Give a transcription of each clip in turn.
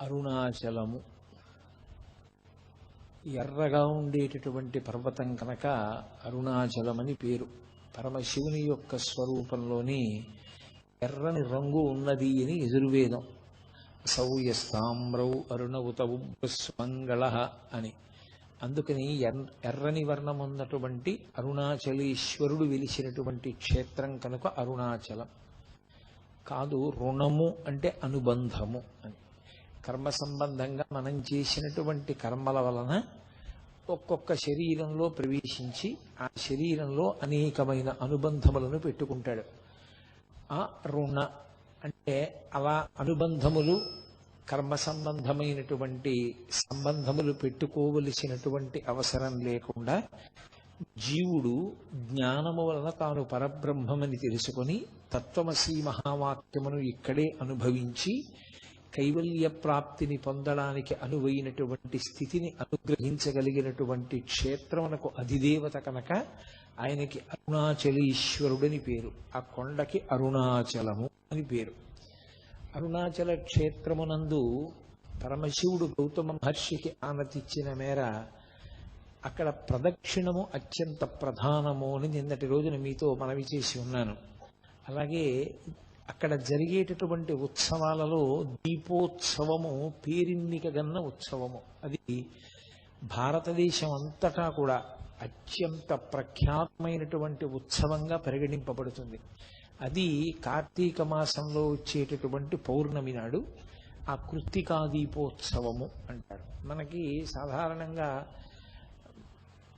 అరుణాచలము ఎర్రగా ఉండేటటువంటి పర్వతం కనుక అరుణాచలమని పేరు. పరమశివుని యొక్క స్వరూపంలోని ఎర్రని రంగు ఉన్నది అని యజుర్వేదం. సౌయస్తామ్రౌ అరుణవుతవు స్మంగళ అని. అందుకని ఎర్రని వర్ణం ఉన్నటువంటి అరుణాచలేశ్వరుడు వెలిసినటువంటి క్షేత్రం కనుక అరుణాచలం. కాదు, రుణము అంటే అనుబంధము అని. కర్మ సంబంధంగా మనం చేసినటువంటి కర్మల వలన ఒక్కొక్క శరీరంలో ప్రవేశించి ఆ శరీరంలో అనేకమైన అనుబంధములను పెట్టుకుంటాడు. ఆ రుణ అంటే అలా అనుబంధములు, కర్మ సంబంధమైనటువంటి సంబంధములు పెట్టుకోవలసినటువంటి అవసరం లేకుండా జీవుడు జ్ఞానము వలన తాను పరబ్రహ్మమని తెలుసుకొని తత్వమసీ మహావాక్యమును ఇక్కడే అనుభవించి కైవల్య ప్రాప్తిని పొందడానికి అనువైనటువంటి స్థితిని అనుగ్రహించగలిగినటువంటి క్షేత్రమునకు అధిదేవత కనుక ఆయనకి అరుణాచలేశ్వరుడని పేరు. ఆ కొండకి అరుణాచలము అని పేరు. అరుణాచల క్షేత్రమునందు పరమశివుడు గౌతమ మహర్షికి ఆనతిచ్చిన మేర అక్కడ ప్రదక్షిణము అత్యంత ప్రధానము అని నిన్నటి రోజున మీతో మనవి చేసి ఉన్నాను. అలాగే అక్కడ జరిగేటటువంటి ఉత్సవాలలో దీపోత్సవము పేరెన్నికగన్న ఉత్సవము. అది భారతదేశం అంతటా కూడా అత్యంత ప్రఖ్యాతమైనటువంటి ఉత్సవంగా పరిగణింపబడుతుంది. అది కార్తీక మాసంలో వచ్చేటటువంటి పౌర్ణమి నాడు ఆ కృత్తికా దీపోత్సవము అంటారు. మనకి సాధారణంగా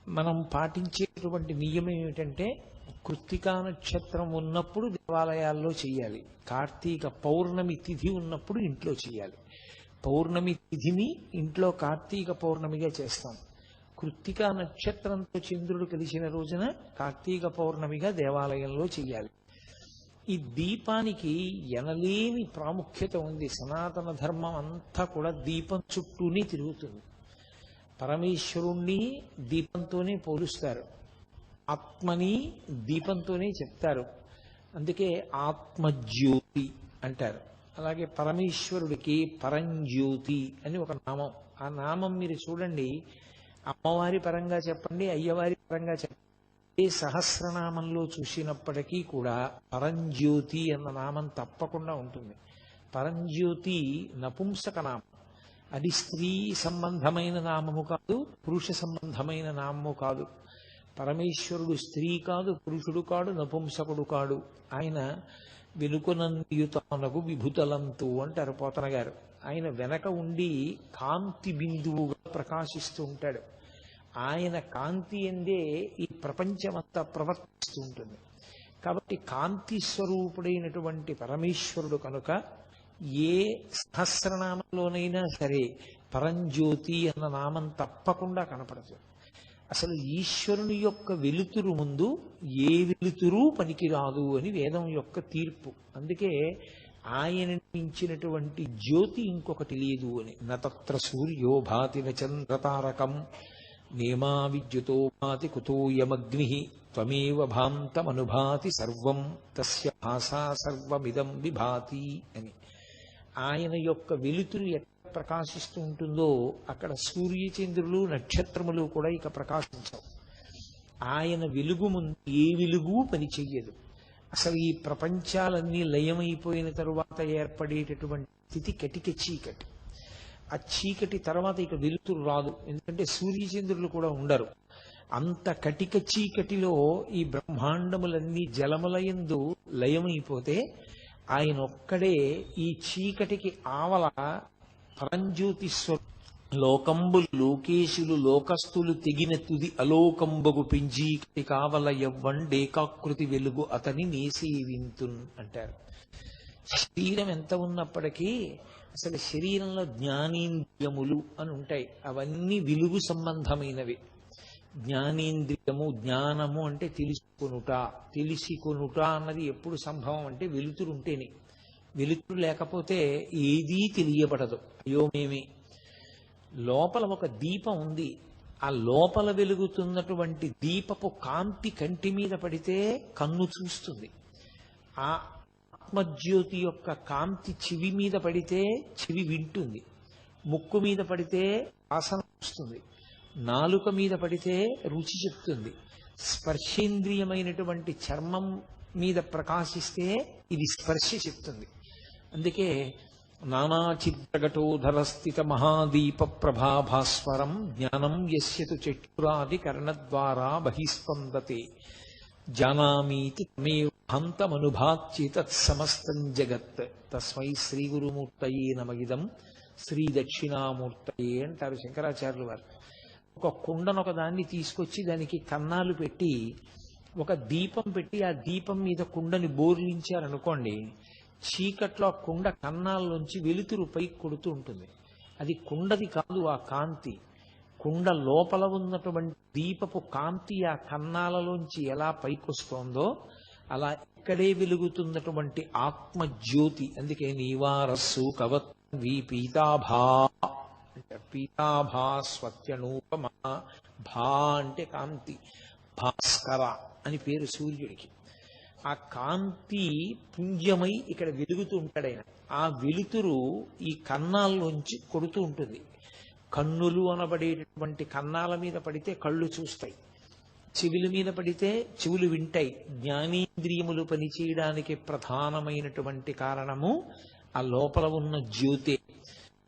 మనం పాటించేటువంటి నియమం ఏమిటంటే కృత్తికా నక్షత్రం ఉన్నప్పుడు దేవాలయాల్లో చేయాలి, కార్తీక పౌర్ణమి తిథి ఉన్నప్పుడు ఇంట్లో చేయాలి. పౌర్ణమి తిథిని ఇంట్లో కార్తీక పౌర్ణమిగా చేస్తాం. కృత్తికా నక్షత్రంతో చంద్రుడు కలిసిన రోజున కార్తీక పౌర్ణమిగా దేవాలయంలో చేయాలి. ఈ దీపానికి ఎనలేని ప్రాముఖ్యత ఉంది. సనాతన ధర్మం అంతా కూడా దీపం చుట్టూనే తిరుగుతుంది. పరమేశ్వరుణ్ణి దీపంతోనే పోలుస్తారు, ఆత్మని దీపంతోనే చెప్తారు. అందుకే ఆత్మజ్యోతి అంటారు. అలాగే పరమేశ్వరుడికి పరంజ్యోతి అని ఒక నామం. ఆ నామం మీరు చూడండి, అమ్మవారి పరంగా చెప్పండి, అయ్యవారి పరంగా చెప్పండి, ఏ సహస్రనామంలో చూసినప్పటికీ కూడా పరంజ్యోతి అన్న నామం తప్పకుండా ఉంటుంది. పరంజ్యోతి నపుంసక నామం. అది స్త్రీ సంబంధమైన నామము కాదు, పురుష సంబంధమైన నామము కాదు. పరమేశ్వరుడు స్త్రీ కాదు, పురుషుడు కాడు, నపుంసకుడు కాడు. ఆయన వెనుకనందియుతానగు విభుతలంతు అంటారు పోతన గారు. ఆయన వెనక ఉండి కాంతి బిందువుగా ప్రకాశిస్తూ ఉంటాడు. ఆయన కాంతి ఎందే ఈ ప్రపంచమంతా ప్రవర్తిస్తూ ఉంటుంది. కాబట్టి కాంతి స్వరూపుడైనటువంటి పరమేశ్వరుడు కనుక ఏ సహస్రనామంలోనైనా సరే పరంజ్యోతి అన్న నామం తప్పకుండా కనపడుతుంది. అసలు ఈశ్వరుని యొక్క వెలుతురు ముందు ఏ వెలుతురు పనికిరాదు అని వేదం యొక్క తీర్పు. అందుకే ఆయన మించినటువంటి జ్యోతి ఇంకొకటి లేదు అని. నత్ర సూర్యో భాతి నచంద్రతారకం నేమా విద్యుతో భాతి కుతోయమగ్ని త్వమేవ భాంతమనుభాతి సర్వం తస్య భాసా సర్వమిదం విభాతి అని. ఆయన యొక్క వెలుతురు ఎక్కడ ప్రకాశిస్తూ ఉంటుందో అక్కడ సూర్యచంద్రులు నక్షత్రములు కూడా ఇక ప్రకాశించవు. ఆయన వెలుగు ముందు ఏ వెలుగు పనిచెయ్యదు. అసలు ఈ ప్రపంచాలన్నీ లయమైపోయిన తరువాత ఏర్పడేటటువంటి స్థితి కటిక చీకటి. ఆ చీకటి తర్వాత ఇక వెలుతురు రాదు, ఎందుకంటే సూర్యచంద్రులు కూడా ఉండరు. అంత కటిక చీకటిలో ఈ బ్రహ్మాండములన్నీ జలములయందు లయమైపోతే ఆయన ఒక్కడే ఈ చీకటికి ఆవల పరంజ్యోతిస్వ లోకంబులు లోకేశులు లోకస్తులు తెగిన తుది అలోకంబగు పెంజీకటి కావల ఎవ్వండేకాకృతి వెలుగు అతని నేసేవింతున్ అంటారు. శరీరం ఎంత ఉన్నప్పటికీ అసలు శరీరంలో జ్ఞానేంద్రియములు అని ఉంటాయి. అవన్నీ వెలుగు సంబంధమైనవి. జ్ఞానేంద్రియము, జ్ఞానము అంటే తెలుసుకొనుట. తెలిసికొనుట అన్నది ఎప్పుడు సంభవం అంటే వెలుతురు ఉంటేనే. వెలుతురు లేకపోతే ఏదీ తెలియబడదు, అయోమేమి. లోపల ఒక దీపం ఉంది. ఆ లోపల వెలుగుతున్నటువంటి దీపపు కాంతి కంటి మీద పడితే కన్ను చూస్తుంది. ఆ ఆత్మజ్యోతి యొక్క కాంతి చెవి మీద పడితే చెవి వింటుంది. ముక్కు మీద పడితే వాసన వస్తుంది, నాలుక మీద పడితే రుచి చెప్తుంది, స్పర్శేంద్రియమైనటువంటి చర్మం మీద ప్రకాశిస్తే ఇది స్పర్శ చెప్తుంది. అందుకే నానాచిత్రఘటోధరస్థిత మహాదీప ప్రభాభాస్వరం జ్ఞానం యస్యతు చక్షురాది కర్ణద్వారా బహిస్పందతే జానామీతి తమేవ హంతమనుభాత్య తత్సమస్తం జగత్ తస్మై శ్రీ గురుమూర్తయే నమః శ్రీ దక్షిణామూర్తయే అంటారు శంకరాచార్యులు వారు. ఒక కుండనొక దాన్ని తీసుకొచ్చి దానికి కన్నాలు పెట్టి ఒక దీపం పెట్టి ఆ దీపం మీద కుండని బోర్లించారనుకోండి, చీకట్లో ఆ కుండ కన్నాల్లోంచి వెలుతురు పైకి కొడుతూ ఉంటుంది. అది కుండది కాదు, ఆ కాంతి. కుండ లోపల ఉన్నటువంటి దీపపు కాంతి ఆ కన్నాలలోంచి ఎలా పైకొస్తోందో అలా ఇక్కడే వెలుగుతున్నటువంటి ఆత్మజ్యోతి. అందుకే నీవారస్సు కవత్వి పీతాభా అంటే పీతాభా స్వత్యనూపమా, భా అంటే కాంతి, భాస్కర అని పేరు సూర్యుడికి. ఆ కాంతి పుంజమై ఇక్కడ వెలుగుతూ ఉంటాడు ఆయన. ఆ వెలుతురు ఈ కన్నాల్లోంచి కొడుతూ ఉంటుంది. కన్నులు అనబడేటటువంటి కన్నాల మీద పడితే కళ్ళు చూస్తాయి, చెవుల మీద పడితే చెవులు వింటాయి. జ్ఞానేంద్రియములు పనిచేయడానికి ప్రధానమైనటువంటి కారణము ఆ లోపల ఉన్న జ్యోతే.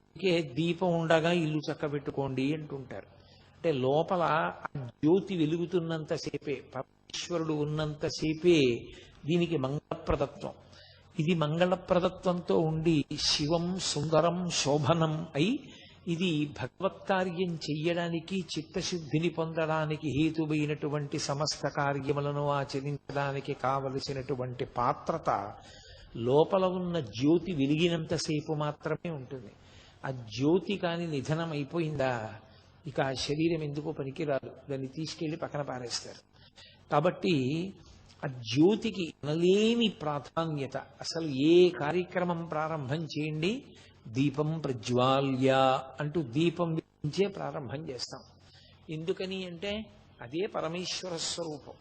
అందుకే దీపం ఉండగా ఇల్లు చక్కబెట్టుకోండి అంటుంటారు. అంటే లోపల ఆ జ్యోతి వెలుగుతున్నంతసేపే, పరమేశ్వరుడు ఉన్నంతసేపే దీనికి మంగళప్రదత్వం. ఇది మంగళప్రదత్వంతో ఉండి శివం సుందరం శోభనం అయి ఇది భగవత్కార్యం చెయ్యడానికి, చిత్తశుద్ధిని పొందడానికి హేతువైనటువంటి సమస్త కార్యములను ఆచరించడానికి కావలసినటువంటి పాత్రత లోపల ఉన్న జ్యోతి వెలిగినంతసేపు మాత్రమే ఉంటుంది. ఆ జ్యోతి కాని నిధనం అయిపోయిందా ఇక ఆ శరీరం ఎందుకో పనికిరాదు, దాన్ని తీసుకెళ్లి పక్కన పారేస్తారు. కాబట్టి ఆ జ్యోతికి అనలేని ప్రాధాన్యత. అసలు ఏ కార్యక్రమం ప్రారంభం చేయండి, దీపం ప్రజ్వాల్య అంటూ దీపం వెలిగించే ప్రారంభం చేస్తాం. ఎందుకని అంటే అదే పరమేశ్వర స్వరూపం.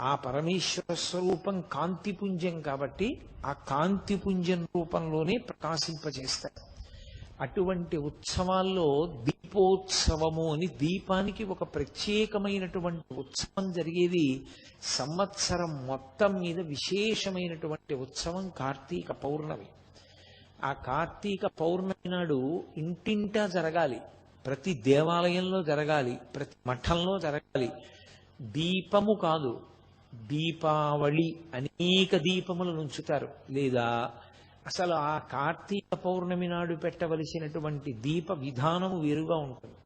ఆ పరమేశ్వర స్వరూపం కాంతిపుంజం కాబట్టి ఆ కాంతిపుంజం రూపంలోనే ప్రకాశింపజేస్తారు. అటువంటి ఉత్సవాల్లో దీపోత్సవము అని, దీపానికి ఒక ప్రత్యేకమైనటువంటి ఉత్సవం జరిగేది. సంవత్సరం మొత్తం మీద విశేషమైనటువంటి ఉత్సవం కార్తీక పౌర్ణమి. ఆ కార్తీక పౌర్ణమి నాడు ఇంటింటా జరగాలి, ప్రతి దేవాలయంలో జరగాలి, ప్రతి మఠంలో జరగాలి. దీపము కాదు, దీపావళి, అనేక దీపములను ఉంచుతారు. లేదా అసలు ఆ కార్తీక పౌర్ణమి నాడు పెట్టవలసినటువంటి దీప విధానము వేరుగా ఉంటుంది.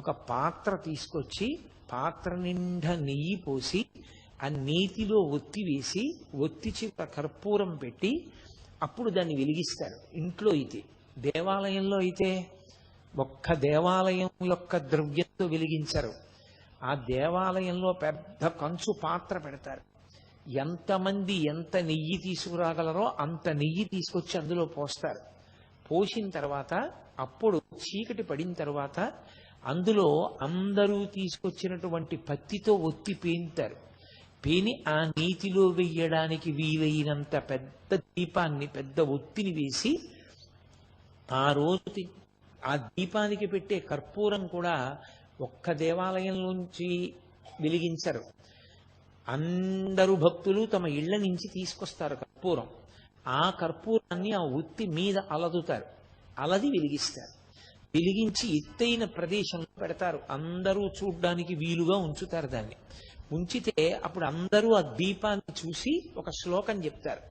ఒక పాత్ర తీసుకొచ్చి పాత్ర నిండా నెయ్యి పోసి ఆ నేతిలో ఒత్తి వేసి ఒత్తి చివర కర్పూరం పెట్టి అప్పుడు దాన్ని వెలిగిస్తారు. ఇంట్లో అయితే, దేవాలయంలో అయితే ఒక్క దేవాలయం యొక్క ద్రవ్యంతో వెలిగించరు. ఆ దేవాలయంలో పెద్ద కంచు పాత్ర పెడతారు. ఎంతమంది ఎంత నెయ్యి తీసుకురాగలరో అంత నెయ్యి తీసుకొచ్చి అందులో పోస్తారు. పోసిన తర్వాత అప్పుడు చీకటి పడిన తర్వాత అందులో అందరూ తీసుకొచ్చినటువంటి పత్తితో ఒత్తి పేంతారు. పేని ఆ నీతిలో వెయ్యడానికి వీలైనంత పెద్ద దీపాన్ని, పెద్ద ఒత్తిని వేసి ఆ రోజు ఆ దీపానికి పెట్టే కర్పూరం కూడా ఒక్క దేవాలయంలోంచి వెలిగించరు. అందరూ భక్తులు తమ ఇళ్ల నుంచి తీసుకొస్తారు కర్పూరం. ఆ కర్పూరాన్ని ఆ ఒత్తి మీద అలదుతారు, అలది వెలిగిస్తారు. వెలిగించి ఎత్తైన ప్రదేశంలో పెడతారు. అందరూ చూడ్డానికి వీలుగా ఉంచుతారు. దాన్ని ఉంచితే అప్పుడు అందరూ ఆ దీపాన్ని చూసి ఒక శ్లోకం చెప్తారు.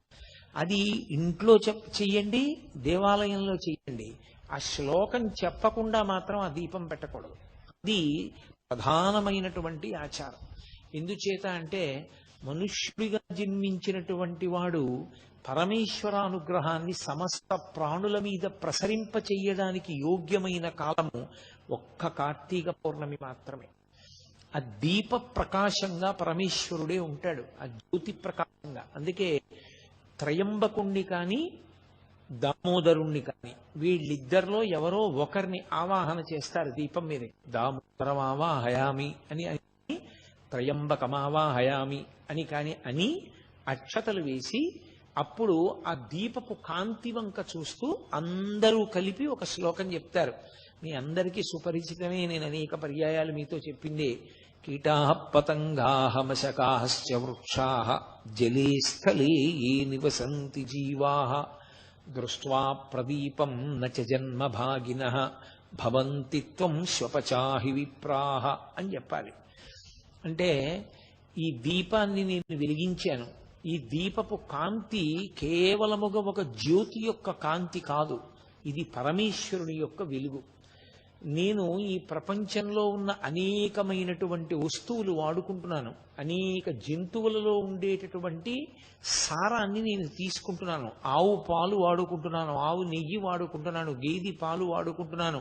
అది ఇంట్లో చెయ్యండి, దేవాలయంలో చెయ్యండి. ఆ శ్లోకం చెప్పకుండా మాత్రం ఆ దీపం పెట్టకూడదు. అది ప్రధానమైనటువంటి ఆచారం. ఎందుచేత అంటే మనుష్యుడిగా జన్మించినటువంటి వాడు పరమేశ్వర అనుగ్రహాన్ని సమస్త ప్రాణుల మీద ప్రసరింప చెయ్యడానికి యోగ్యమైన కాలము ఒక్క కార్తీక పౌర్ణమి మాత్రమే. ఆ దీప ప్రకాశంగా పరమేశ్వరుడే ఉంటాడు, ఆ జ్యోతి ప్రకాశంగా. అందుకే త్రయంబకుణ్ణి కానీ దామోదరుణ్ణి కానీ వీళ్ళిద్దరిలో ఎవరో ఒకరిని ఆవాహన చేస్తారు దీపం మీద. దామోదరమావాహయామి అని, త్రయంబకమావాహయామి అని కానీ అని అక్షతలు వేసి అప్పుడు ఆ దీపపు కాంతి వంక చూస్తూ అందరూ కలిపి ఒక శ్లోకం చెప్తారు. మీ అందరికీ సుపరిచితమే, నేను అనేక పర్యాయాలు మీతో చెప్పిందే. కీటాః పతంగాః మశకాశ్చ వృక్షాః జలే స్థలే ఏ నివసంతి జీవాః దృష్ట్వా ప్రదీపం నచ జన్మ భాగినః భవంతి త్వం శ్వపచాహి విప్రాః అని చెప్పాలి. అంటే ఈ దీపాన్ని నేను వెలిగించాను. ఈ దీపపు కాంతి కేవలముగా ఒక జ్యోతి యొక్క కాంతి కాదు, ఇది పరమేశ్వరుని యొక్క వెలుగు. నేను ఈ ప్రపంచంలో ఉన్న అనేకమైనటువంటి వస్తువులు వాడుకుంటున్నాను, అనేక జంతువులలో ఉండేటటువంటి సారాన్ని నేను తీసుకుంటున్నాను. ఆవు పాలు వాడుకుంటున్నాను, ఆవు నెయ్యి వాడుకుంటున్నాను, గేదె పాలు వాడుకుంటున్నాను,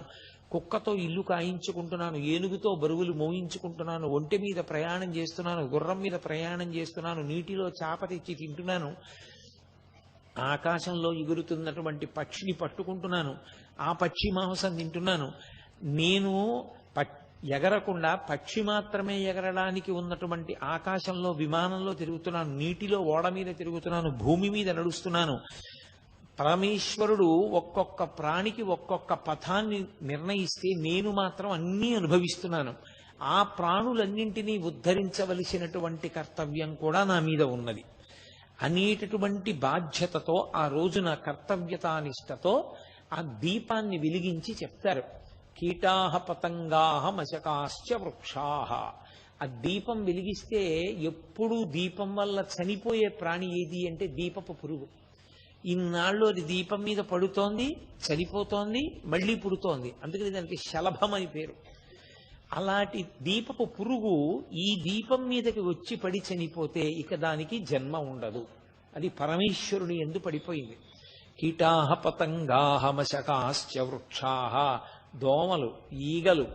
కుక్కతో ఇల్లు కాయించుకుంటున్నాను, ఏనుగుతో బరువులు మోయించుకుంటున్నాను, ఒంటె మీద ప్రయాణం చేస్తున్నాను, గుర్రం మీద ప్రయాణం చేస్తున్నాను, నీటిలో చేప తెచ్చి తింటున్నాను, ఆకాశంలో ఎగురుతున్నటువంటి పక్షిని పట్టుకుంటున్నాను, ఆ పక్షి మాంసం తింటున్నాను. నేను ఎగరకుండా పక్షి మాత్రమే ఎగరడానికి ఉన్నటువంటి ఆకాశంలో విమానంలో తిరుగుతున్నాను, నీటిలో ఓడ మీద తిరుగుతున్నాను, భూమి మీద నడుస్తున్నాను. పరమేశ్వరుడు ఒక్కొక్క ప్రాణికి ఒక్కొక్క పథాన్ని నిర్ణయిస్తే నేను మాత్రం అన్నీ అనుభవిస్తున్నాను. ఆ ప్రాణులన్నింటినీ ఉద్ధరించవలసినటువంటి కర్తవ్యం కూడా నా మీద ఉన్నది అనేటటువంటి బాధ్యతతో ఆ రోజున కర్తవ్యతానిష్టతో ఆ దీపాన్ని వెలిగించి చెప్తారు. కీటాః పతంగాః మశకాశ్చ వృక్షాః. ఆ దీపం వెలిగిస్తే ఎప్పుడూ దీపం వల్ల చనిపోయే ప్రాణి ఏది అంటే దీపపు పురుగు. ఇన్నాళ్ళు అది దీపం మీద పడుతోంది, చనిపోతోంది, మళ్ళీ పుడుతోంది, అందుకని దానికి శలభం అని పేరు. అలాంటి దీపపు పురుగు ఈ దీపం మీదకి వచ్చి పడి చనిపోతే ఇక దానికి జన్మ ఉండదు, అది పరమేశ్వరుని యందు పడిపోయింది. కీటాః పతంగాః మశకాశ్చ వృక్షాః. దోమలు, ఈగలు,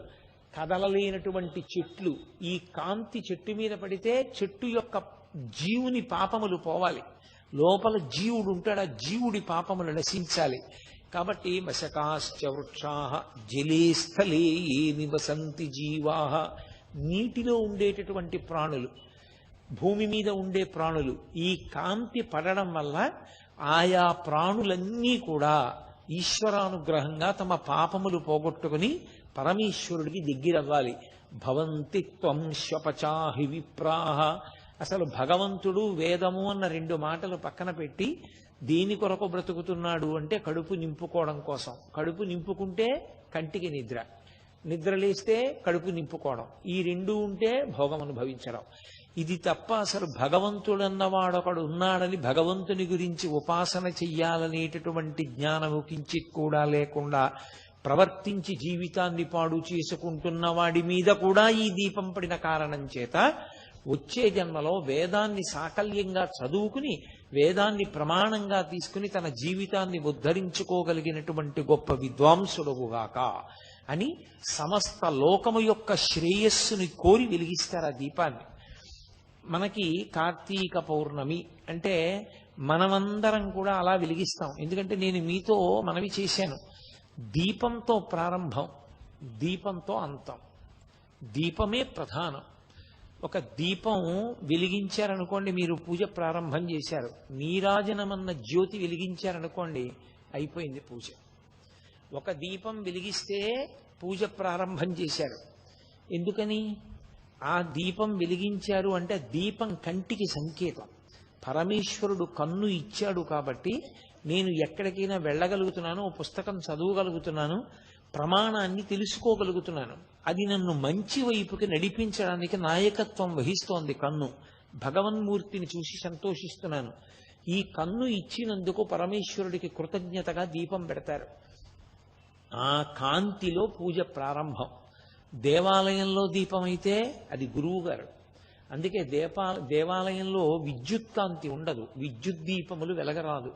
కదలలేనటువంటి చెట్లు, ఈ కాంతి చెట్టు మీద పడితే చెట్టు యొక్క జీవుని పాపములు పోవాలి, లోపల జీవుడు ఉంటాడు, ఆ జీవుడి పాపములు నశించాలి. కాబట్టి మశకాశ్చ వృక్షాః జలే స్థలే ఏ నివసంతి జీవాః. నీటిలో ఉండేటటువంటి ప్రాణులు, భూమి మీద ఉండే ప్రాణులు, ఈ కాంతి పడడం వల్ల ఆయా ప్రాణులన్నీ కూడా ఈశ్వరానుగ్రహంగా తమ పాపములు పోగొట్టుకుని పరమేశ్వరుడికి దగ్గరవ్వాలి. భవంతి త్వం శ్వపచాహి విప్రాః. అసలు భగవంతుడు వేదము అన్న రెండు మాటలు పక్కన పెట్టి దేని కొరకు బ్రతుకుతున్నాడు అంటే కడుపు నింపుకోవడం కోసం. కడుపు నింపుకుంటే కంటికి నిద్ర, నిద్ర లేస్తే కడుపు నింపుకోవడం, ఈ రెండు ఉంటే భోగం అనుభవించడం. ఇది తప్ప అసలు భగవంతుడన్నవాడొకడు ఉన్నాడని భగవంతుని గురించి ఉపాసన చెయ్యాలనేటటువంటి జ్ఞానము కించిత్ కూడా లేకుండా ప్రవర్తించి జీవితాన్ని పాడు చేసుకుంటున్న వాడి మీద కూడా ఈ దీపం పడిన కారణం చేత వచ్చే జన్మలో వేదాన్ని సాకల్యంగా చదువుకుని వేదాన్ని ప్రమాణంగా తీసుకుని తన జీవితాన్ని ఉద్ధరించుకోగలిగినటువంటి గొప్ప విద్వాంసుడుగాక అని సమస్త లోకము యొక్క శ్రేయస్సుని కోరి వెలిగిస్తారు ఆ దీపాన్ని. మనకి కార్తీక పౌర్ణమి అంటే మనమందరం కూడా అలా వెలిగిస్తాం. ఎందుకంటే నేను మీతో మనవి చేశాను, దీపంతో ప్రారంభం, దీపంతో అంతం. దీపమే ప్రధానం. ఒక దీపం వెలిగించారనుకోండి, మీరు పూజ ప్రారంభం చేశారు. నీరాజనమన్న జ్యోతి వెలిగించారనుకోండి, అయిపోయింది పూజ. ఒక దీపం వెలిగిస్తే పూజ ప్రారంభం చేశారు. ఎందుకని? ఆ దీపం వెలిగించారు అంటే దీపం కంటికి సంకేతం. పరమేశ్వరుడు కన్ను ఇచ్చాడు కాబట్టి నేను ఎక్కడికైనా వెళ్ళగలుగుతున్నాను, ఓ పుస్తకం చదవగలుగుతున్నాను, ప్రమాణాన్ని తెలుసుకోగలుగుతున్నాను. అది నన్ను మంచి వైపుకి నడిపించడానికి నాయకత్వం వహిస్తోంది కన్ను. భగవన్మూర్తిని చూసి సంతోషిస్తున్నాను. ఈ కన్ను ఇచ్చినందుకు పరమేశ్వరుడికి కృతజ్ఞతగా దీపం పెడతారు. ఆ కాంతిలో పూజ ప్రారంభం. దేవాలయంలో దీపం అయితే అది గురువు గారు. అందుకే దేవాలయంలో విద్యుత్ కాంతి ఉండదు, విద్యుత్ దీపములు వెలగరాదు.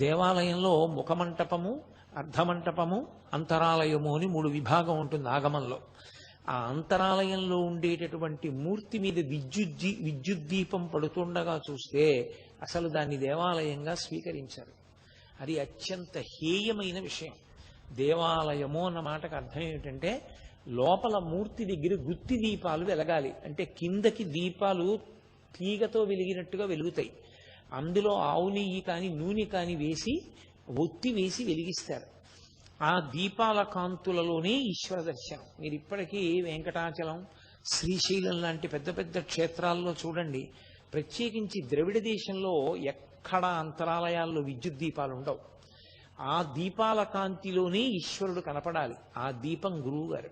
దేవాలయంలో ముఖమంటపము, అర్ధమంటపము, అంతరాలయము అని 3 విభాగం ఉంటుంది ఆగమంలో. ఆ అంతరాలయంలో ఉండేటటువంటి మూర్తి మీద విద్యుత్ దీపం పడుతుండగా చూస్తే అసలు దాన్ని దేవాలయంగా స్వీకరించారు. అది అత్యంత హేయమైన విషయం. దేవాలయము అన్న మాటకు అర్థం ఏమిటంటే లోపల మూర్తి దగ్గర గుత్తి దీపాలు వెలగాలి. అంటే కిందకి దీపాలు తీగతో వెలిగినట్టుగా వెలుగుతాయి. అందులో ఆవు నెయ్యి కానీ నూనె కానీ వేసి ఒత్తి వేసి వెలిగిస్తారు. ఆ దీపాల కాంతులలోనే ఈశ్వర దర్శనం. మీరు ఇప్పటికీ వెంకటాచలం, శ్రీశైలం లాంటి పెద్ద పెద్ద క్షేత్రాల్లో చూడండి, ప్రత్యేకించి ద్రవిడ దేశంలో ఎక్కడ అంతరాలయాల్లో విద్యుత్ దీపాలు ఉండవు. ఆ దీపాల కాంతిలోనే ఈశ్వరుడు కనపడాలి. ఆ దీపం గురువుగారు.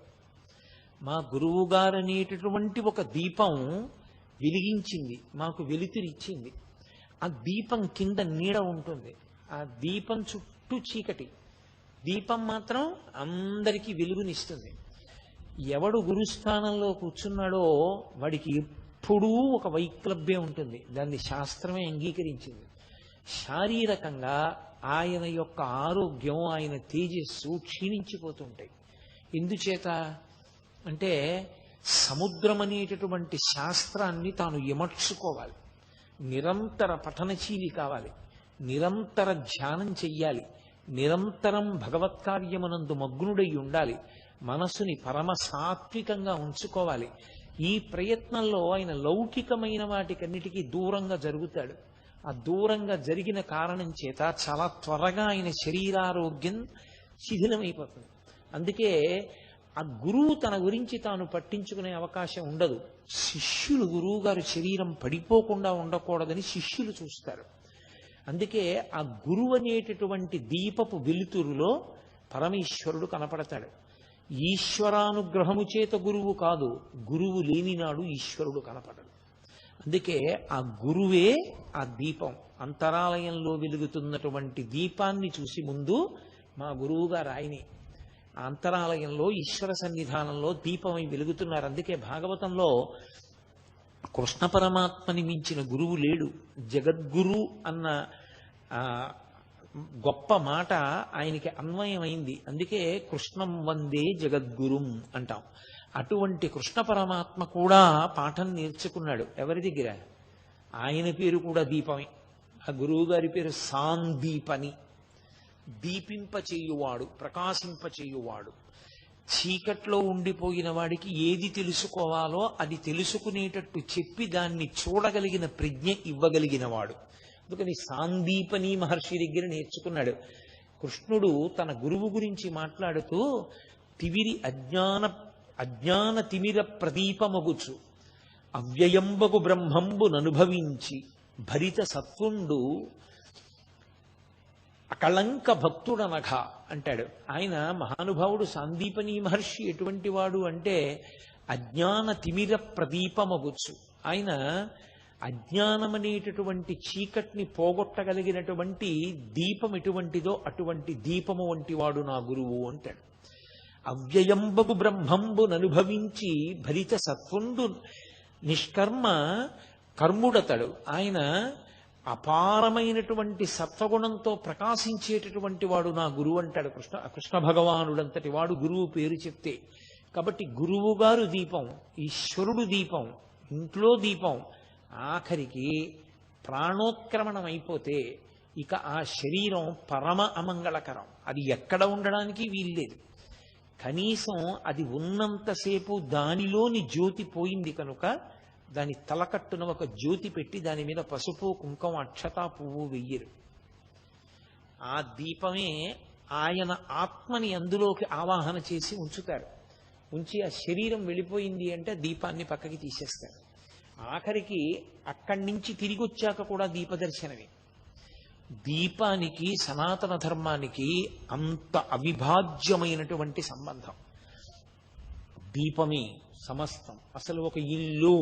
మా గురువుగారు అనేటటువంటి ఒక దీపం వెలిగించింది, మాకు వెలుతురిచ్చింది. ఆ దీపం కింద నీడ ఉంటుంది, ఆ దీపం చుట్టూ చీకటి, దీపం మాత్రం అందరికీ వెలుగునిస్తుంది. ఎవడు గురుస్థానంలో కూర్చున్నాడో వాడికి ఎప్పుడూ ఒక వైక్లభ్యం ఉంటుంది. దాన్ని శాస్త్రమే అంగీకరించింది. శారీరకంగా ఆయన యొక్క ఆరోగ్యం, ఆయన తేజస్సు క్షీణించిపోతుంటాయి. ఎందుచేత అంటే సముద్రం అనేటటువంటి శాస్త్రాన్ని తాను ఎమర్చుకోవాలి, నిరంతర పఠనశీలి కావాలి, నిరంతర ధ్యానం చెయ్యాలి, నిరంతరం భగవత్కార్యమునందు మగ్నుడై ఉండాలి, మనసుని పరమ సాత్వికంగా ఉంచుకోవాలి. ఈ ప్రయత్నంలో ఆయన లౌకికమైన వాటికన్నిటికీ దూరంగా జరుగుతాడు. ఆ దూరంగా జరిగిన కారణం చేత చాలా త్వరగా ఆయన శరీరారోగ్యం శిథిలమైపోతుంది. అందుకే ఆ గురువు తన గురించి తాను పట్టించుకునే అవకాశం ఉండదు. శిష్యులు గురువు గారు శరీరం పడిపోకుండా ఉండకూడదని శిష్యులు చూస్తారు. అందుకే ఆ గురువు అనేటటువంటి దీపపు వెలుతురులో పరమేశ్వరుడు కనపడతాడు. ఈశ్వరానుగ్రహము చేత గురువు కాదు, గురువు లేనినాడు ఈశ్వరుడు కనపడడు. అందుకే ఆ గురువే ఆ దీపం. అంతరాలయంలో వెలుగుతున్నటువంటి దీపాన్ని చూసి ముందు మా గురువు గారు ఆయనే. ఆ అంతరాలయంలో ఈశ్వర సన్నిధానంలో దీపమై వెలుగుతున్నారు. అందుకే భాగవతంలో కృష్ణ పరమాత్మని మించిన గురువు లేడు. జగద్గురు అన్న గొప్ప మాట ఆయనకి అన్వయమైంది. అందుకే కృష్ణం వందే జగద్గురుం అంటాం. అటువంటి కృష్ణ పరమాత్మ కూడా పాఠం నేర్చుకున్నాడు. ఎవరి దగ్గర? ఆయన పేరు కూడా దీపమే. ఆ గురువు గారి పేరు సాందీపని. దీపింపచేయువాడు, ప్రకాశింపచేయువాడు. చీకట్లో ఉండిపోయిన వాడికి ఏది తెలుసుకోవాలో అది తెలుసుకునేటట్టు చెప్పి దాన్ని చూడగలిగిన ప్రజ్ఞ ఇవ్వగలిగిన వాడు. అందుకని సాందీపని మహర్షి దగ్గర నేర్చుకున్నాడు. కృష్ణుడు తన గురువు గురించి మాట్లాడుతూ తివిరి అజ్ఞాన తిమిర ప్రదీపమగుచు అవ్యయంబగు బ్రహ్మంబు ననుభవించి భరిత సత్వుండు అకళంక భక్తుడనఘ అంటాడు. ఆయన మహానుభావుడు సాందీపని మహర్షి ఎటువంటి వాడు అంటే అజ్ఞాన తిమిర ప్రదీపమగుచు. ఆయన అజ్ఞానమనేటటువంటి చీకటిని పోగొట్టగలిగినటువంటి దీపం ఎటువంటిదో అటువంటి దీపము వంటి వాడు నా గురువు అంటాడు. అవ్యయంబగు బ్రహ్మంబు ననుభవించి భరిత సత్వుండు నిష్కర్మ కర్ముడతడు. ఆయన అపారమైనటువంటి సత్వగుణంతో ప్రకాశించేటటువంటి వాడు నా గురువు అంటాడు కృష్ణ భగవానుడంతటి వాడు గురువు పేరు చెప్తే. కాబట్టి గురువు గారు దీపం, ఈశ్వరుడు దీపం, ఇంట్లో దీపం. ఆఖరికి ప్రాణోత్క్రమణం అయిపోతే ఇక ఆ శరీరం పరమ అమంగళకరం. అది ఎక్కడ ఉండడానికి వీల్లేదు. కనీసం అది ఉన్నంతసేపు దానిలోని జ్యోతి పోయింది కనుక దాని తలకట్టున ఒక జ్యోతి పెట్టి దాని మీద పసుపు, కుంకం, అక్షత, పువ్వు వెయ్యరు. ఆ దీపమే ఆయన ఆత్మని అందులోకి ఆవాహన చేసి ఉంచుతారు. ఉంచి ఆ శరీరం వెళ్ళిపోయింది అంటే దీపాన్ని పక్కకి తీసేస్తారు. ఆఖరికి అక్కడి నుంచి తిరిగి వచ్చాక కూడా దీపదర్శనమే. దీపానికి సనాతన ధర్మానికి అంత అవిభాజ్యమైనటువంటి సంబంధం. దీపమే సమస్తం. అసలు ఒక ఇల్లు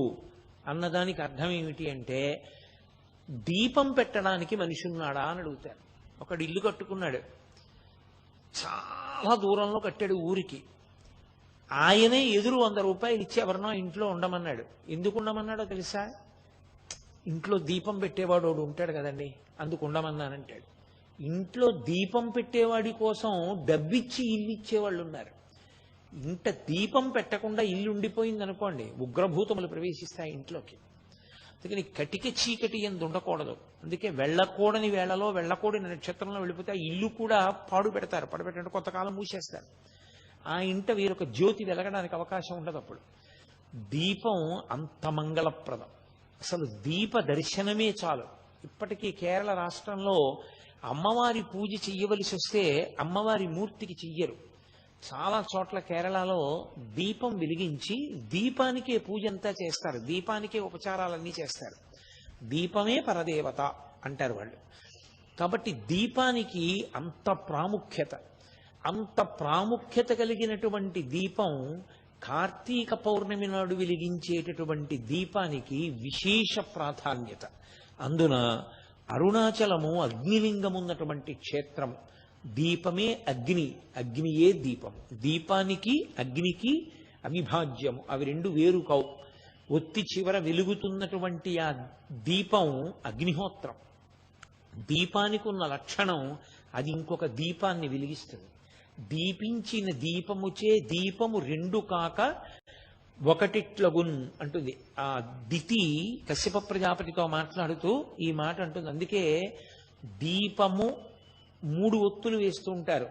అన్నదానికి అర్థం ఏమిటి అంటే దీపం పెట్టడానికి మనిషి ఉన్నాడా అని అడుగుతారు. ఒకడు ఇల్లు కట్టుకున్నాడు, చాలా దూరంలో కట్టాడు ఊరికి. ఆయనే ఎదురు 100 రూపాయలు ఇచ్చి ఎవరినో ఇంట్లో ఉండమన్నాడు. ఎందుకు ఉండమన్నాడో తెలుసా? ఇంట్లో దీపం పెట్టేవాడు ఉంటాడు కదండి, అందుకు ఉండమన్నానంటాడు. ఇంట్లో దీపం పెట్టేవాడి కోసం డబ్బిచ్చి ఇల్లు ఇచ్చేవాళ్ళు ఉన్నారు. ఇంట దీపం పెట్టకుండా ఇల్లు ఉండిపోయింది అనుకోండి, ఉగ్రభూతములు ప్రవేశిస్తాయి ఇంట్లోకి. అందుకని కటిక చీకటి ఎందు ఉండకూడదు. అందుకే వెళ్ళకూడని వేళలో వెళ్ళకూడని నక్షత్రంలో వెళ్ళిపోతే ఆ ఇల్లు కూడా పాడు పెడతారు. పడబెట్టినట్టు కొంతకాలం మూసేస్తారు. ఆ ఇంట వీరొక జ్యోతి వెలగడానికి అవకాశం ఉండదు. అప్పుడు దీపం అంత మంగళప్రదం. అసలు దీప దర్శనమే చాలు ఇప్పటికీ కేరళ రాష్ట్రంలో అమ్మవారి పూజ చెయ్యవలసి వస్తే అమ్మవారి మూర్తికి చెయ్యరు. చాలా చోట్ల కేరళలో దీపం వెలిగించి దీపానికే పూజ అంతా చేస్తారు, దీపానికే ఉపచారాలన్నీ చేస్తారు. దీపమే పరదేవత అంటారు వాళ్ళు. కాబట్టి దీపానికి అంత ప్రాముఖ్యత కలిగినటువంటి దీపం, కార్తీక పౌర్ణమి నాడు వెలిగించేటటువంటి దీపానికి విశేష ప్రాధాన్యత. అందున అరుణాచలము అగ్నిలింగం ఉన్నటువంటి క్షేత్రం. దీపమే అగ్ని, అగ్నియే దీపం. దీపానికి అగ్నికి అవిభాజ్యము, అవి రెండు వేరు కావు. ఒత్తి చివర వెలుగుతున్నటువంటి ఆ దీపం అగ్నిహోత్రం. దీపానికి ఉన్న లక్షణం అది ఇంకొక దీపాన్ని వెలిగిస్తుంది. దీపించిన దీపముచే దీపము రెండు కాక ఒకటిట్లగున్ అంటుంది. ఆ దితి కశ్యప ప్రజాపతితో మాట్లాడుతూ ఈ మాట అంటుంది. అందుకే దీపము 3 ఒత్తులు వేస్తూ ఉంటారు.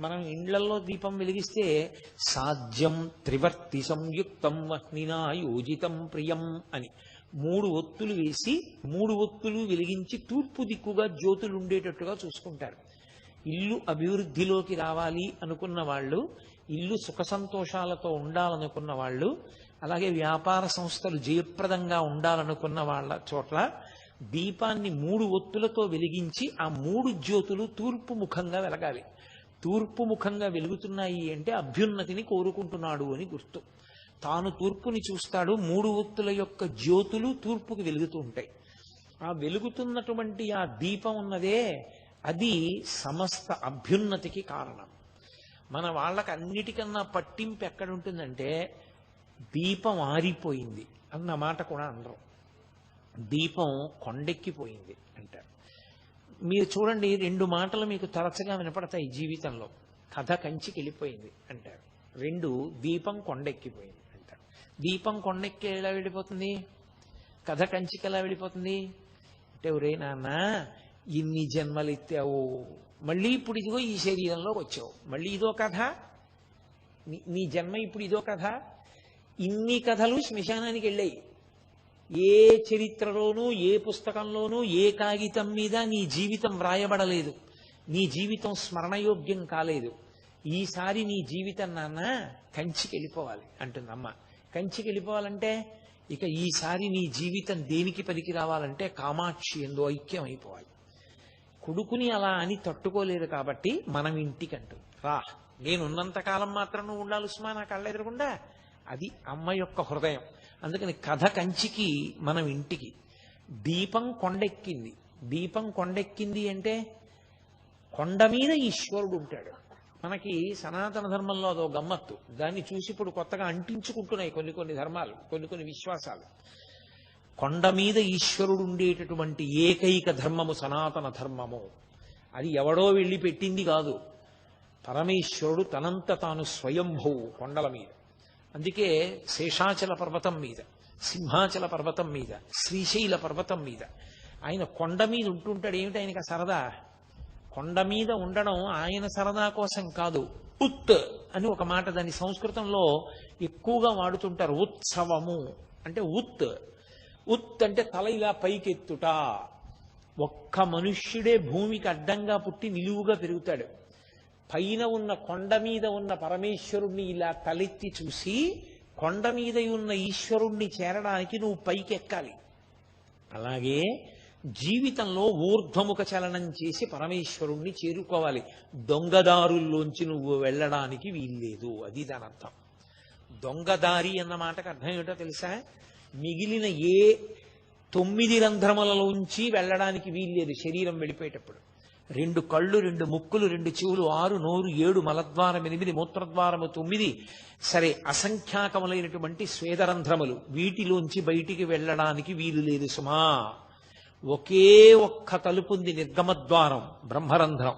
మనం ఇండ్లలో దీపం వెలిగిస్తే సాధ్యం త్రివర్తి సంయుక్తం వహ్నినా యోజితం ప్రియం అని 3 ఒత్తులు వేసి 3 ఒత్తులు వెలిగించి తూర్పు దిక్కుగా జ్యోతులు ఉండేటట్టుగా చూసుకుంటారు. ఇల్లు అభివృద్ధిలోకి రావాలి అనుకున్న వాళ్ళు, ఇల్లు సుఖ సంతోషాలతో ఉండాలనుకున్న వాళ్ళు, అలాగే వ్యాపార సంస్థలు జయప్రదంగా ఉండాలనుకున్న వాళ్ళ చోట్ల దీపాన్ని 3 ఒత్తులతో వెలిగించి ఆ 3 జ్యోతులు తూర్పు ముఖంగా వెలగాలి. తూర్పు ముఖంగా వెలుగుతున్నాయి అంటే అభ్యున్నతిని కోరుకుంటున్నాడు అని గుర్తు. తాను తూర్పుని చూస్తాడు, 3 ఒత్తుల యొక్క జ్యోతులు తూర్పుకి వెలుగుతూ ఉంటాయి. ఆ వెలుగుతున్నటువంటి ఆ దీపం ఉన్నదే అది సమస్త అభ్యున్నతికి కారణం. మన వాళ్ళకి అన్నిటికన్నా పట్టింపు ఎక్కడుంటుందంటే దీపం ఆరిపోయింది అన్న మాట కూడా అనరు. దీపం కొండెక్కిపోయింది అంటారు. మీరు చూడండి, 2 మాటలు మీకు తరచుగా వినపడతాయి జీవితంలో. కథ కంచికి వెళ్ళిపోయింది అంటారు. 2 దీపం కొండెక్కిపోయింది అంటారు. దీపం కొండెక్కి ఎలా వెళ్ళిపోతుంది? కథ కంచికి ఎలా వెళ్ళిపోతుంది అంటే, ఒరే నాన్న ఇన్ని జన్మలు ఎత్తావు, మళ్ళీ ఇప్పుడు ఇదిగో ఈ శరీరంలోకి వచ్చావు, మళ్ళీ ఇదో కథ, నీ జన్మ ఇప్పుడు ఇదో కథ. ఇన్ని కథలు శ్మశానానికి వెళ్ళాయి. ఏ చరిత్రలోనూ, ఏ పుస్తకంలోనూ, ఏ కాగితం మీద నీ జీవితం వ్రాయబడలేదు. నీ జీవితం స్మరణయోగ్యం కాలేదు. ఈసారి నీ జీవితం నాన్న కంచికి వెళ్ళిపోవాలి అంటుంది అమ్మ. కంచికి వెళ్ళిపోవాలంటే ఇక ఈసారి నీ జీవితం దేనికి పనికి రావాలంటే కామాక్షి ఎందు ఐక్యం అయిపోవాలి. కొడుకుని అలా అని తట్టుకోలేదు కాబట్టి మనం ఇంటికంటూ రా, నేనున్నంతకాలం మాత్రం నువ్వు ఉండాలి ఉస్మా నా కళ్ళ ఎదురకుండా. అది అమ్మ యొక్క హృదయం. అందుకని కథ కంచికి, మనం ఇంటికి. దీపం కొండెక్కింది. దీపం కొండెక్కింది అంటే కొండ మీద ఈశ్వరుడు ఉంటాడు. మనకి సనాతన ధర్మంలో అదో గమ్మత్తు. దాన్ని చూసి ఇప్పుడు కొత్తగా అంటించుకుంటున్నాయి కొన్ని ధర్మాలు, కొన్ని విశ్వాసాలు. కొండ మీద ఈశ్వరుడు ఉండేటటువంటి ఏకైక ధర్మము సనాతన ధర్మము. అది ఎవడో వెళ్ళి పెట్టింది కాదు. పరమేశ్వరుడు తనంత తాను స్వయంభువు కొండల మీద. అందుకే శేషాచల పర్వతం మీద, సింహాచల పర్వతం మీద, శ్రీశైల పర్వతం మీద ఆయన కొండ మీద ఉంటుంటాడు. ఏమిటి ఆయనకి సరదా? కొండ మీద ఉండడం ఆయన సరదా కోసం కాదు. ఉత్ అని ఒక మాట దాన్ని సంస్కృతంలో ఎక్కువగా వాడుతుంటారు. ఉత్సవము అంటే ఉత్. ఉత్ అంటే తల ఇలా పైకెత్తుట. ఒక్క మనుష్యుడే భూమికి అడ్డంగా పుట్టి నిలువుగా పెరుగుతాడు. పైన ఉన్న కొండ మీద ఉన్న పరమేశ్వరుణ్ణి ఇలా తలెత్తి చూసి కొండ మీద ఉన్న ఈశ్వరుణ్ణి చేరడానికి నువ్వు పైకెక్కాలి. అలాగే జీవితంలో ఊర్ధ్వముఖ చలనం చేసి పరమేశ్వరుణ్ణి చేరుకోవాలి. దొంగదారుల్లోంచి నువ్వు వెళ్ళడానికి వీల్లేదు. అది దాని అర్థం. దొంగదారి అన్న మాటకు అర్థం ఏమిటో తెలుసా? మిగిలిన ఏ 9 రంధ్రములలోంచి వెళ్ళడానికి వీల్లేదు శరీరం వెళ్ళిపోయేటప్పుడు. 2 కళ్ళు, 2 ముక్కులు, 2 చెవులు, 6 నోరు, 7 మలద్వారం, 8 మూత్రద్వారము, 9 సరే అసంఖ్యాకములైనటువంటి స్వేదరంధ్రములు. వీటిలోంచి బయటికి వెళ్ళడానికి వీలు లేదు సుమా. ఒకే ఒక్క తలుపుంది, నిర్గమద్వారం, బ్రహ్మరంధ్రం.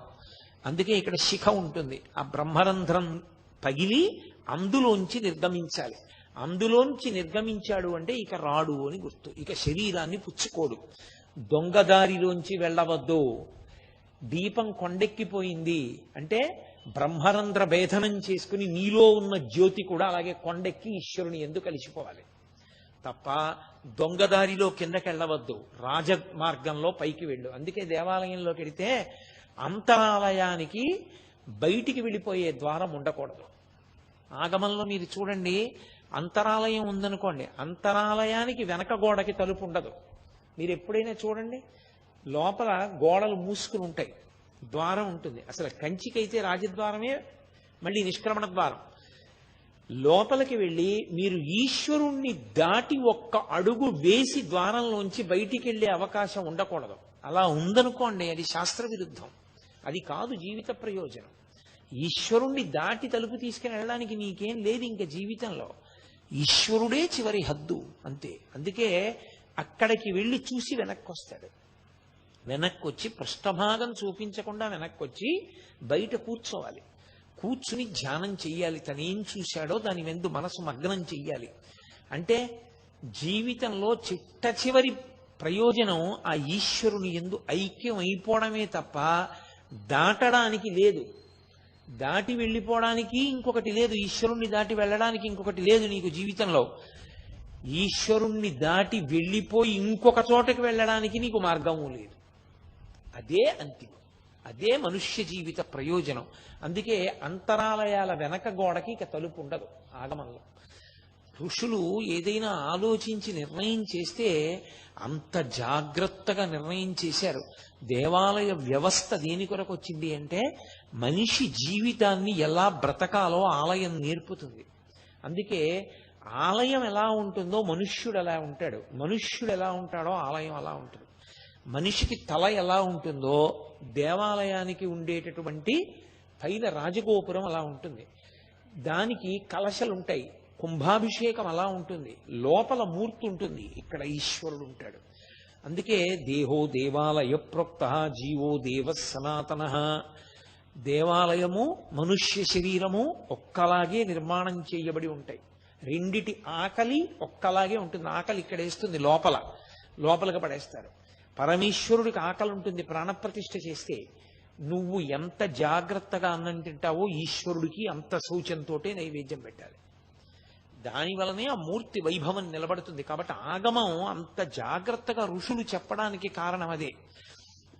అందుకే ఇక్కడ శిఖ ఉంటుంది. ఆ బ్రహ్మరంధ్రం పగిలి అందులోంచి నిర్గమించాలి. అందులోంచి నిర్గమించాడు అంటే ఇక రాడు అని గుర్తు. ఇక శరీరాన్ని పుచ్చుకోడు. దొంగదారిలోంచి వెళ్ళవద్దు. దీపం కొండెక్కిపోయింది అంటే బ్రహ్మరంధ్ర భేదనం చేసుకుని నీలో ఉన్న జ్యోతి కూడా అలాగే కొండెక్కి ఈశ్వరుని ఎందుకు కలిసిపోవాలి తప్ప దొంగదారిలో కిందకెళ్ళవద్దు, రాజమార్గంలో పైకి వెళ్ళు. అందుకే దేవాలయంలోకి వెడితే అంతరాలయానికి బయటికి వెళ్ళిపోయే ద్వారం ఉండకూడదు. ఆగమంలో మీరు చూడండి, అంతరాలయం ఉందనుకోండి, అంతరాలయానికి వెనక గోడకి తలుపు ఉండదు. మీరు ఎప్పుడైనా చూడండి, లోపల గోడలు మూసుకుని ఉంటాయి, ద్వారం ఉంటుంది. అసలు కంచికైతే రాజద్వారమే మళ్ళీ నిష్క్రమణ ద్వారం. లోపలికి వెళ్ళి మీరు ఈశ్వరుణ్ణి దాటి ఒక్క అడుగు వేసి ద్వారంలోంచి బయటికి వెళ్ళే అవకాశం ఉండకూడదు. అలా ఉందనుకోండి, అది శాస్త్ర విరుద్ధం, అది కాదు జీవిత ప్రయోజనం. ఈశ్వరుణ్ణి దాటి తలుపు తీసుకుని వెళ్ళడానికి నీకేం లేదు ఇంకా జీవితంలో. ఈశ్వరుడే చివరి హద్దు, అంతే. అందుకే అక్కడికి వెళ్ళి చూసి వెనక్కి వస్తాడు. వెనక్కి వచ్చి పృష్ఠభాగం చూపించకుండా వెనక్కి వచ్చి బయట కూర్చోవాలి. కూర్చుని ధ్యానం చెయ్యాలి. తనేం చూశాడో దాని వెందు మనసు మగ్నం చెయ్యాలి. అంటే జీవితంలో చిట్ట చివరి ప్రయోజనం ఆ ఈశ్వరుని యందు ఐక్యం అయిపోవడమే తప్ప దాటడానికి లేదు. దాటి వెళ్ళిపోవడానికి ఇంకొకటి లేదు. ఈశ్వరుణ్ణి దాటి వెళ్ళడానికి ఇంకొకటి లేదు నీకు జీవితంలో. ఈశ్వరుణ్ణి దాటి వెళ్ళిపోయి ఇంకొక చోటకి వెళ్ళడానికి నీకు మార్గము లేదు. అదే అంతిమం, అదే మనుష్య జీవిత ప్రయోజనం. అందుకే అంతరాలయాల వెనక గోడకి ఇక తలుపు ఉండదు ఆగమంలో. ఋషులు ఏదైనా ఆలోచించి నిర్ణయం చేస్తే అంత జాగ్రత్తగా నిర్ణయం చేశారు. దేవాలయ వ్యవస్థ దేని కొరకు వచ్చింది అంటే మనిషి జీవితాన్ని ఎలా బ్రతకాలో ఆలయం నేర్పుతుంది. అందుకే ఆలయం ఎలా ఉంటుందో మనుష్యుడు ఎలా ఉంటాడు, మనుష్యుడు ఎలా ఉంటాడో ఆలయం అలా ఉంటుంది. మనిషికి తల ఎలా ఉంటుందో దేవాలయానికి ఉండేటటువంటి పైన రాజగోపురం అలా ఉంటుంది. దానికి కలశలు ఉంటాయి, కుంభాభిషేకం అలా ఉంటుంది, లోపల మూర్తి ఉంటుంది, ఇక్కడ ఈశ్వరుడు ఉంటాడు. అందుకే దేహో దేవాలయ ప్రోక్త జీవో దేవ సనాతన. దేవాలయము మనుష్య శరీరము ఒక్కలాగే నిర్మాణం చేయబడి ఉంటాయి. రెండిటి ఆకలి ఒక్కలాగే ఉంటుంది. ఆకలి ఇక్కడ వేస్తుంది, లోపలికి పడేస్తారు. పరమేశ్వరుడికి ఆకలి ఉంటుంది ప్రాణప్రతిష్ఠ చేస్తే. నువ్వు ఎంత జాగ్రత్తగా అన్నం తింటావో ఈశ్వరుడికి అంత శౌచంతోటే నైవేద్యం పెట్టాలి. దాని వలనే ఆ మూర్తి వైభవం నిలబడుతుంది. కాబట్టి ఆగమం అంత జాగ్రత్తగా ఋషులు చెప్పడానికి కారణం అదే.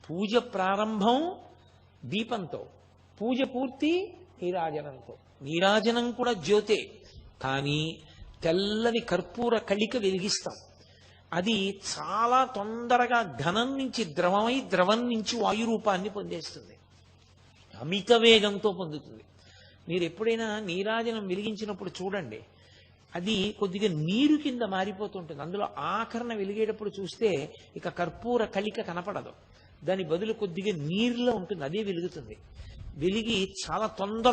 పూజ ప్రారంభం దీపంతో, పూజ పూర్తి నీరాజనంతో. నీరాజనం కూడా జ్యోతే, కానీ తెల్లని కర్పూర కళిక వెలిగిస్తాం. అది చాలా తొందరగా ఘనం నుంచి ద్రవమై, ద్రవం నుంచి వాయురూపాన్ని పొందేస్తుంది, అమిత వేగంతో పొందుతుంది. మీరు ఎప్పుడైనా నీరాజనం వెలిగించినప్పుడు చూడండి, అది కొద్దిగా నీరు కింద మారిపోతుంటుంది. అందులో ఆఖరణ వెలిగేటప్పుడు చూస్తే ఇక కర్పూర కళిక కనపడదు, దాని బదులు కొద్దిగా నీరులో ఉంటుంది, అదే వెలుగుతుంది. వెలిగి చాలా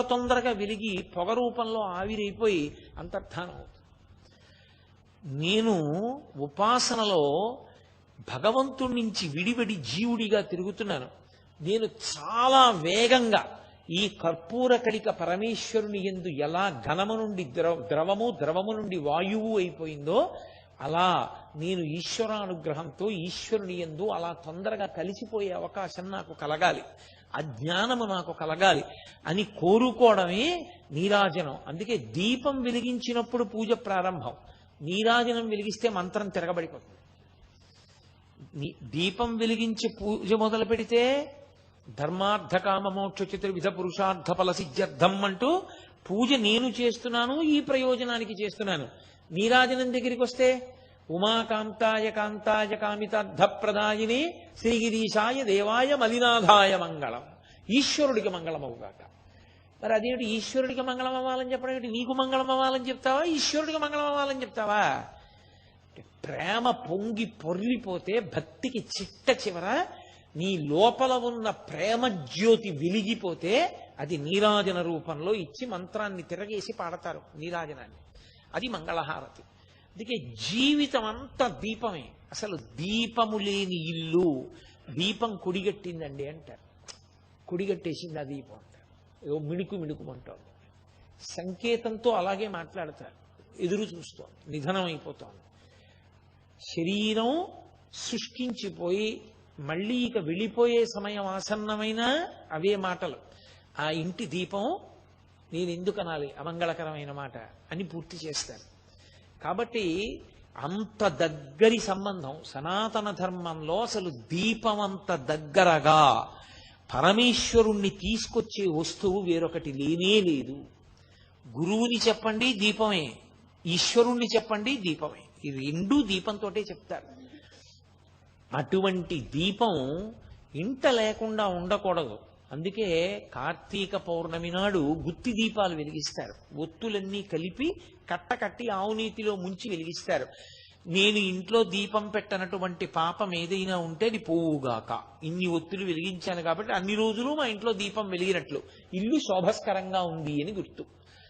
తొందరగా వెలిగి పొగ రూపంలో ఆవిరైపోయి అంతర్ధానం అవుతుంది. నేను ఉపాసనలో భగవంతుడి నుంచి విడివడి జీవుడిగా తిరుగుతున్నాను. నేను చాలా వేగంగా ఈ కర్పూర కళిక పరమేశ్వరుని యందు ఎలా ఘనము నుండి ద్రవము, ద్రవము నుండి వాయువు అయిపోయిందో అలా నేను ఈశ్వరానుగ్రహంతో ఈశ్వరుని యందు అలా తొందరగా కలిసిపోయే అవకాశం నాకు కలగాలి, అజ్ఞానము నాకు కలగాలి అని కోరుకోవడమే నీరాజనం. అందుకే దీపం వెలిగించినప్పుడు పూజ ప్రారంభం, నీరాజనం వెలిగిస్తే మంత్రం తిరగబడిపోతుంది. దీపం వెలిగించి పూజ మొదలు పెడితే ధర్మార్థ కామ మోక్ష చతుర్విధ పురుషార్థ ఫల సిద్ధ్యర్థం అంటూ పూజ నేను చేస్తున్నాను, ఈ ప్రయోజనానికి చేస్తున్నాను. నీరాజనం దగ్గరికి వస్తే ఉమాకాంతాయ కాంతాయ కామితార్థప్రదాయిని శ్రీగిరీశాయ దేవాయ మలినాథాయ మంగళం. ఈశ్వరుడికి మంగళం అవుగాక. మరి అదేమిటి ఈశ్వరుడికి మంగళం అవ్వాలని చెప్పడం ఏంటి? నీకు మంగళం అవ్వాలని చెప్తావా, ఈశ్వరుడికి మంగళం అవ్వాలని చెప్తావా? ప్రేమ పొంగి పొర్లిపోతే భక్తికి చిట్ట చివర నీ లోపల ఉన్న ప్రేమ జ్యోతి వెలిగిపోతే అది నీరాజన రూపంలో ఇచ్చి మంత్రాన్ని తిరగేసి పాడతారు నీరాజనాన్ని. అది మంగళహారతి. అందుకే జీవితం అంతా దీపమే. అసలు దీపము లేని ఇల్లు, దీపం కుడిగట్టిందండి అంటారు, కుడిగట్టేసింది ఆ దీపం అంటారు, ఏదో మిణుకుమంటారు. సంకేతంతో అలాగే మాట్లాడతారు. ఎదురు చూస్తోంది, నిధనం అయిపోతోంది. శరీరం శుష్కించిపోయి మళ్ళీ ఇక వెళ్ళిపోయే సమయం ఆసన్నమైన అవే మాటలు. ఆ ఇంటి దీపం నేను ఎందుకు అనాలి అమంగళకరమైన మాట అని పూర్తి చేస్తారు. కాబట్టి అంత దగ్గరి సంబంధం సనాతన ధర్మంలో. అసలు దీపం అంత దగ్గరగా పరమేశ్వరుణ్ణి తీసుకొచ్చే వస్తువు వేరొకటి లేనే లేదు. గురువుని చెప్పండి దీపమే, ఈశ్వరుణ్ణి చెప్పండి దీపమే. ఈ రెండూ దీపంతోటే చెప్తారు. అటువంటి దీపం ఇంట లేకుండా ఉండకూడదు. అందుకే కార్తీక పౌర్ణమి నాడు గుత్తి దీపాలు వెలిగిస్తారు. ఒత్తులన్నీ కలిపి కట్టకట్టి ఆవునీతిలో ముంచి వెలిగిస్తారు. నేను ఇంట్లో దీపం పెట్టనటువంటి పాపం ఏదైనా ఉంటే అది పోవుగాక. ఇన్ని ఒత్తులు వెలిగించాను కాబట్టి అన్ని రోజులు మా ఇంట్లో దీపం వెలిగినట్లు, ఇల్లు శోభస్కరంగా ఉంది అని గుర్తు.